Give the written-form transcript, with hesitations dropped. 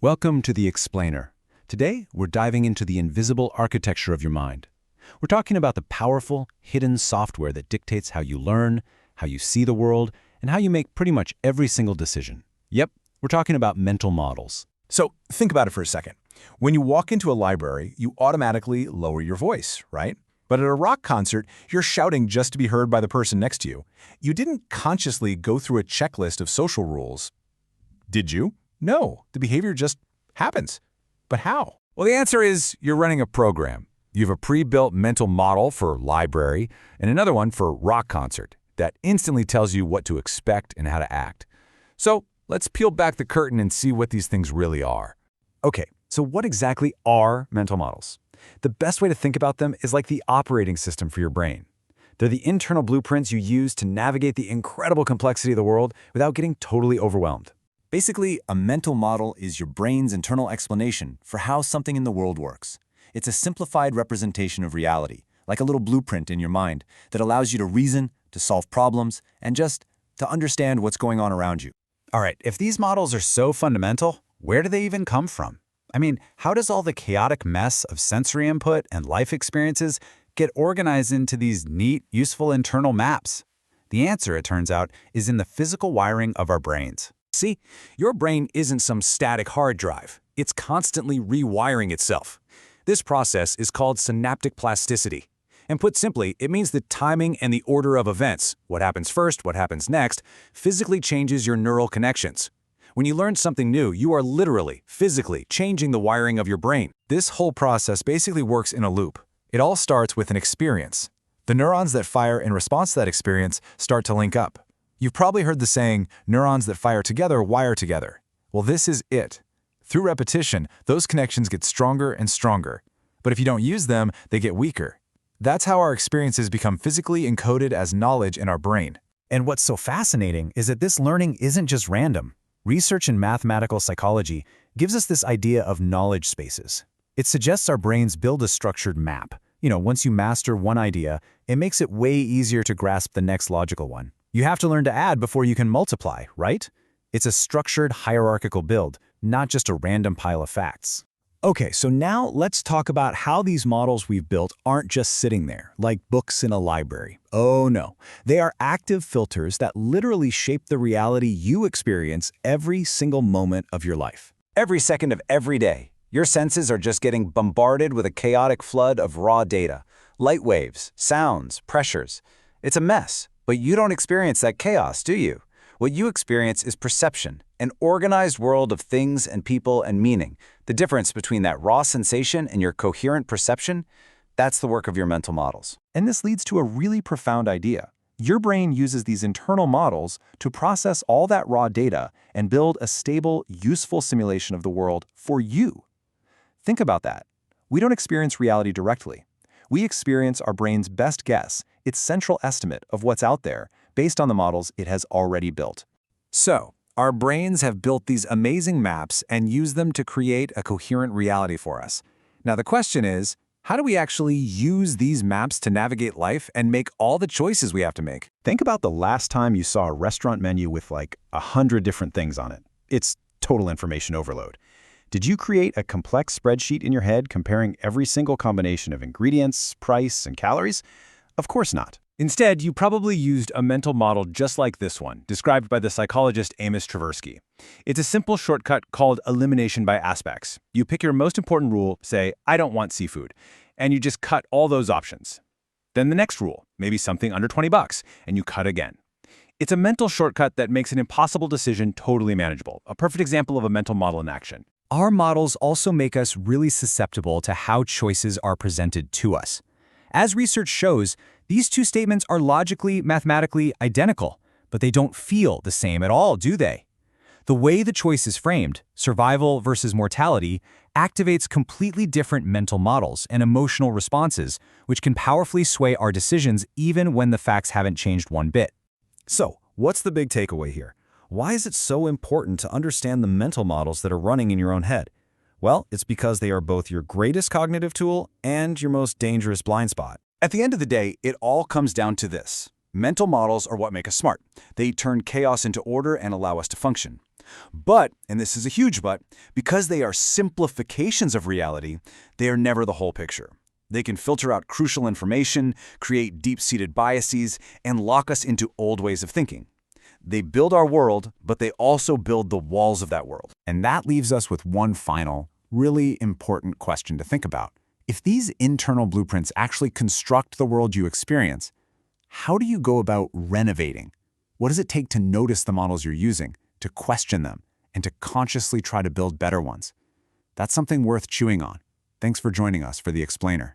Welcome to The Explainer. Today, we're diving into the invisible architecture of your mind. We're talking about the powerful, hidden software that dictates how you learn, how you see the world, and how you make pretty much every single decision. Yep, we're talking about mental models. So think about it for a second. When you walk into a library, you automatically lower your voice, right? But at a rock concert, you're shouting just to be heard by the person next to you. You didn't consciously go through a checklist of social rules. Did you? No, the behavior just happens. But how? Well, the answer is you're running a program. You have a pre-built mental model for library and another one for rock concert that instantly tells you what to expect and how to act. So let's peel back the curtain and see what these things really are. Okay, so what exactly are mental models? The best way to think about them is like the operating system for your brain. They're the internal blueprints you use to navigate the incredible complexity of the world without getting totally overwhelmed. Basically, a mental model is your brain's internal explanation for how something in the world works. It's a simplified representation of reality, like a little blueprint in your mind that allows you to reason, to solve problems, and just to understand what's going on around you. All right, if these models are so fundamental, where do they even come from? I mean, how does all the chaotic mess of sensory input and life experiences get organized into these neat, useful internal maps? The answer, it turns out, is in the physical wiring of our brains. See, your brain isn't some static hard drive. It's constantly rewiring itself. This process is called synaptic plasticity. And put simply, it means the timing and the order of events, what happens first, what happens next, physically changes your neural connections. When you learn something new, you are literally, physically changing the wiring of your brain. This whole process basically works in a loop. It all starts with an experience. The neurons that fire in response to that experience start to link up. You've probably heard the saying, neurons that fire together wire together. Well, this is it. Through repetition, those connections get stronger and stronger. But if you don't use them, they get weaker. That's how our experiences become physically encoded as knowledge in our brain. And what's so fascinating is that this learning isn't just random. Research in mathematical psychology gives us this idea of knowledge spaces. It suggests our brains build a structured map. Once you master one idea, it makes it way easier to grasp the next logical one. You have to learn to add before you can multiply, right? It's a structured, hierarchical build, not just a random pile of facts. Okay, so now let's talk about how these models we've built aren't just sitting there, like books in a library. Oh no, they are active filters that literally shape the reality you experience every single moment of your life. Every second of every day, your senses are just getting bombarded with a chaotic flood of raw data, light waves, sounds, pressures. It's a mess, but you don't experience that chaos, do you? What you experience is perception, an organized world of things and people and meaning. The difference between that raw sensation and your coherent perception, that's the work of your mental models. And this leads to a really profound idea. Your brain uses these internal models to process all that raw data and build a stable, useful simulation of the world for you. Think about that. We don't experience reality directly. We experience our brain's best guess, its central estimate of what's out there, based on the models it has already built. So, our brains have built these amazing maps and use them to create a coherent reality for us. Now the question is, how do we actually use these maps to navigate life and make all the choices we have to make? Think about the last time you saw a restaurant menu with like 100 different things on it. It's total information overload. Did you create a complex spreadsheet in your head comparing every single combination of ingredients, price, and calories? Of course not. Instead, you probably used a mental model just like this one, described by the psychologist Amos Tversky. It's a simple shortcut called elimination by aspects. You pick your most important rule, say, I don't want seafood, and you just cut all those options. Then the next rule, maybe something under $20, and you cut again. It's a mental shortcut that makes an impossible decision totally manageable, a perfect example of a mental model in action. Our models also make us really susceptible to how choices are presented to us. As research shows, these two statements are logically, mathematically identical, but they don't feel the same at all, do they? The way the choice is framed, survival versus mortality, activates completely different mental models and emotional responses, which can powerfully sway our decisions even when the facts haven't changed one bit. So, what's the big takeaway here? Why is it so important to understand the mental models that are running in your own head? Well, it's because they are both your greatest cognitive tool and your most dangerous blind spot. At the end of the day, it all comes down to this. Mental models are what make us smart. They turn chaos into order and allow us to function. But, and this is a huge but, because they are simplifications of reality, they are never the whole picture. They can filter out crucial information, create deep-seated biases, and lock us into old ways of thinking. They build our world, but they also build the walls of that world. And that leaves us with one final, really important question to think about. If these internal blueprints actually construct the world you experience, how do you go about renovating? What does it take to notice the models you're using, to question them, and to consciously try to build better ones? That's something worth chewing on. Thanks for joining us for The Explainer.